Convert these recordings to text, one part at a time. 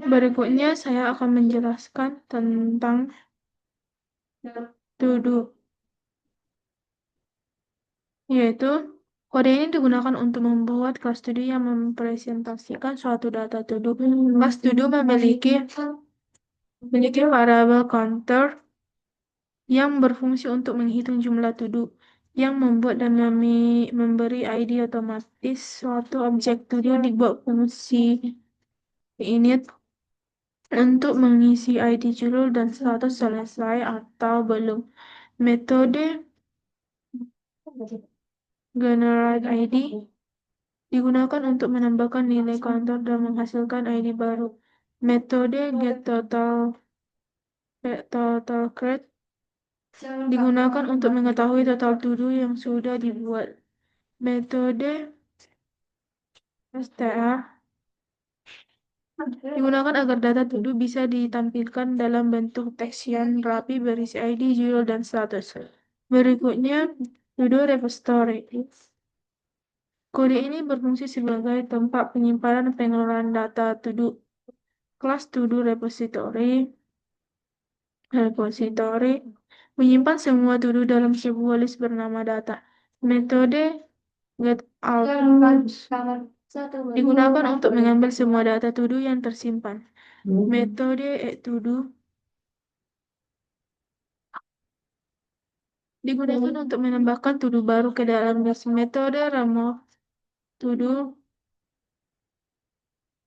Berikutnya saya akan menjelaskan tentang to-do, yaitu kode ini digunakan untuk membuat kelas to-do yang mempresentasikan suatu data to-do. Kelas to-do memiliki variabel counter yang berfungsi untuk menghitung jumlah to-do, yang membuat dan memberi ID otomatis. Suatu objek to-do dibuat fungsi init untuk mengisi ID judul dan status selesai atau belum. Metode generate ID digunakan untuk menambahkan nilai kantor dan menghasilkan ID baru. Metode getTotalCreate digunakan untuk mengetahui total to-do yang sudah dibuat. Metode str digunakan agar data to-do bisa ditampilkan dalam bentuk teks yang rapi berisi ID, judul, dan status. Berikutnya, to-do repository. Kode ini berfungsi sebagai tempat penyimpanan pengelolaan data to-do. Kelas to-do repository menyimpan semua to-do dalam sebuah list bernama data. Metode getOutputs digunakan untuk mengambil semua data to-do yang tersimpan. Metode addToDo digunakan untuk menambahkan to-do baru ke dalam list. Metode removeToDo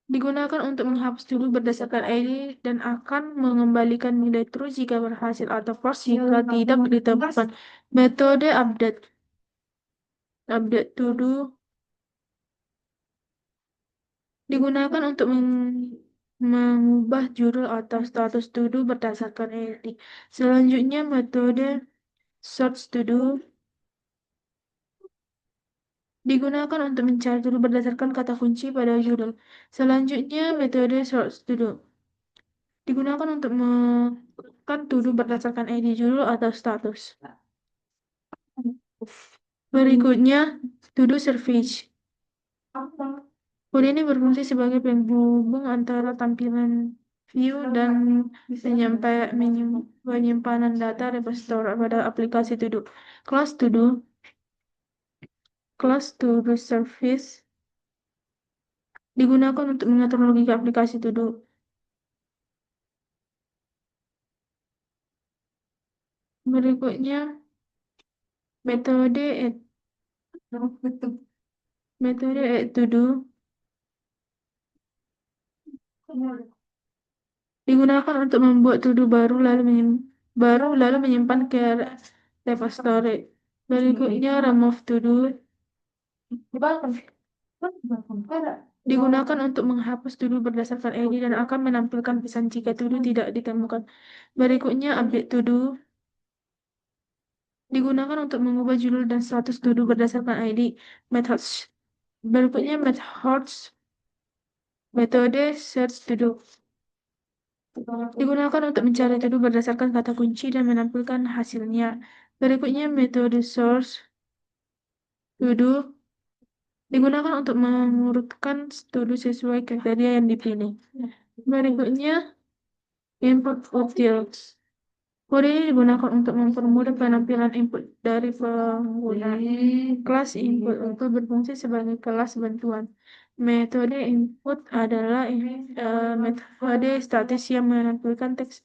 digunakan untuk menghapus to-do berdasarkan ID dan akan mengembalikan nilai true jika berhasil atau false jika tidak ditemukan. Metode updateToDo digunakan untuk mengubah judul atau status to-do berdasarkan ID. Selanjutnya, metode searchToDo digunakan untuk mencari to-do berdasarkan kata kunci pada judul. Selanjutnya, metode searchToDo digunakan untuk menemukan to-do berdasarkan ID judul atau status. Berikutnya, to-do service. Kode ini berfungsi sebagai penghubung antara tampilan view dan penyimpanan data repository pada aplikasi to-do. Kelas to-do service digunakan untuk mengatur logika aplikasi to-do. Berikutnya, metode addToDo digunakan untuk membuat to-do baru lalu menyimpan ke repository. Berikutnya, removeToDo digunakan untuk menghapus to-do berdasarkan ID dan akan menampilkan pesan jika to-do tidak ditemukan. Berikutnya, updateToDo digunakan untuk mengubah judul dan status to-do berdasarkan ID. Berikutnya, metode searchToDo digunakan untuk mencari to-do berdasarkan kata kunci dan menampilkan hasilnya. Berikutnya, metode sourceToDo digunakan untuk mengurutkan to-do sesuai kriteria yang dipilih. Berikutnya, input utils. Kode ini digunakan untuk mempermudah penampilan input dari pengguna. Kelas input untuk berfungsi sebagai kelas bantuan. Metode input adalah metode statis yang menampilkan teks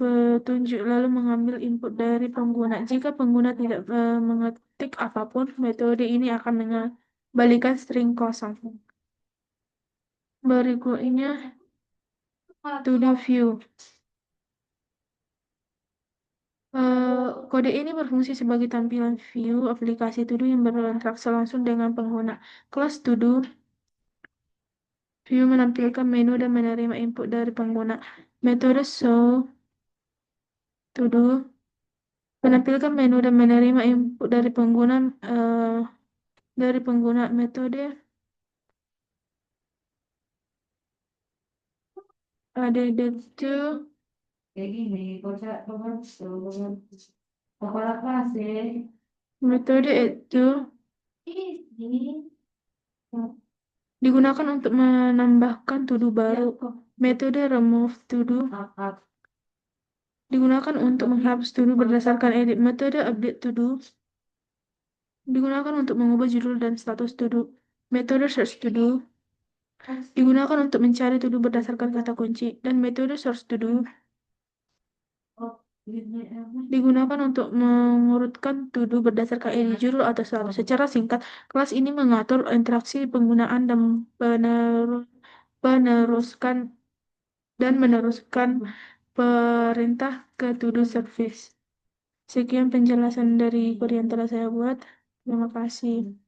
petunjuk lalu mengambil input dari pengguna. Jika pengguna tidak mengetik apapun, metode ini akan mengembalikan string kosong. Berikutnya, to-do view. Kode ini berfungsi sebagai tampilan view aplikasi to-do yang berinteraksi langsung dengan pengguna. Kelas to-do view menampilkan menu dan menerima input dari pengguna. Metode showToDo menampilkan menu dan menerima input dari pengguna. Metode addTo metode addTo Digunakan untuk menambahkan to-do baru. Metode remove to-do digunakan untuk menghapus to-do berdasarkan edit. Metode update to-do digunakan untuk mengubah judul dan status to-do. Metode search to-do digunakan untuk mencari to-do berdasarkan kata kunci. Dan metode source to-do digunakan untuk mengurutkan to-do berdasarkan edit judul atau status. Secara singkat, kelas ini mengatur interaksi penggunaan dan peneruskan meneruskan perintah ke to-do service. Sekian penjelasan dari kode yang telah saya buat. Terima kasih.